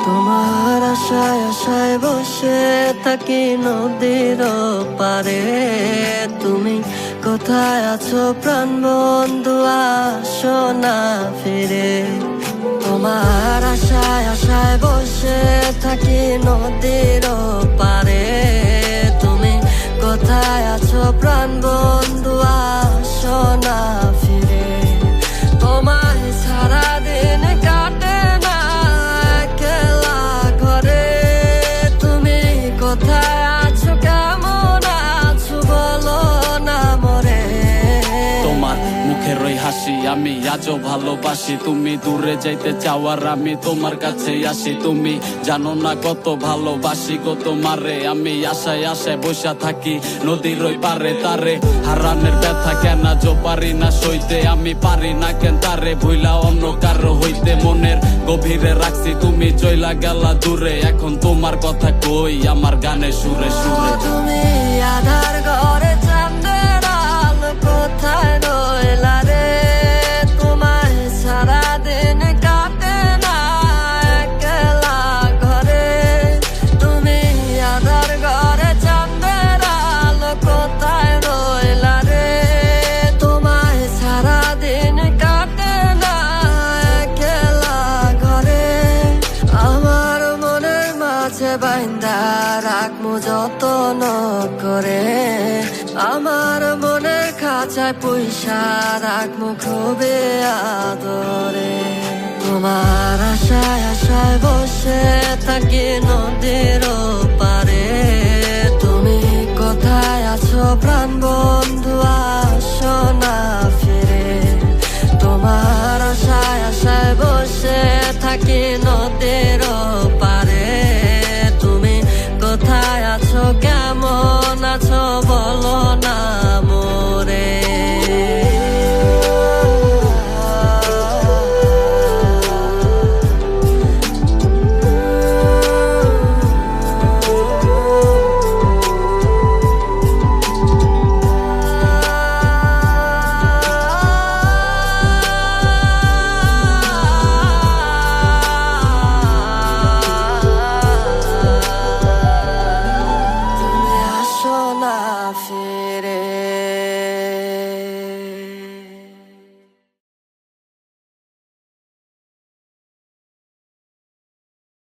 তোমার আশায় আশায় বসে থাকি নদীর পারে, তুমি কোথায় আছো প্রাণ বন্ধু, আসো না ফিরে। তোমার আশায় আশায় বসে থাকি নদীর পারে, তুমি কোথায় আছো প্রাণ বন্ধু, আসো না ফিরে। তোমায় সারাদিন কাটে না একলা ঘরে, তুমি কোথায় আছো কেমন আছো বলো না মরে। তোমার মুখের ওই হাসি আমি আজও ভালোবাসি, তুমি দূরে যাইতে চাওয়ার আমি তোমার কাছে আসি। তুমি জানো না কত ভালোবাসি গো তোমারে, আমি আশায় আশায় বসা থাকি নদীর ওই পারে। তারে হারানের ব্যথা কেন আজও পারি না সইতে, আমি পারি না কেন তারে ভুইলা অন্য কারো হইতে। মনের গভীরে রাখছি তুমি চইলা গেলা দূরে, এখন তোমার কথা কই আমার গানে সুরে সুরে। তুমি আধার ঘরে চাঁদের আলো কোথায় রইলা রে, তোমায় সারাদিন কাটে না একলা ঘরে। তুমি আধার ঘরে চাঁদের আলো কোথায় রইলা রে, তোমায় সারাদিন কাটে না একলা ঘরে। আমার মনের মাঝে বাইন্দা রাখমু যতন করে, আমার মনের খাঁচায় পয়সা রাখমু খুবই আদরে। তোমার আশায় আশায় বসে থাকি নদীর পারে, তুমি কোথায় আছো প্রাণ বন্ধু, আসো না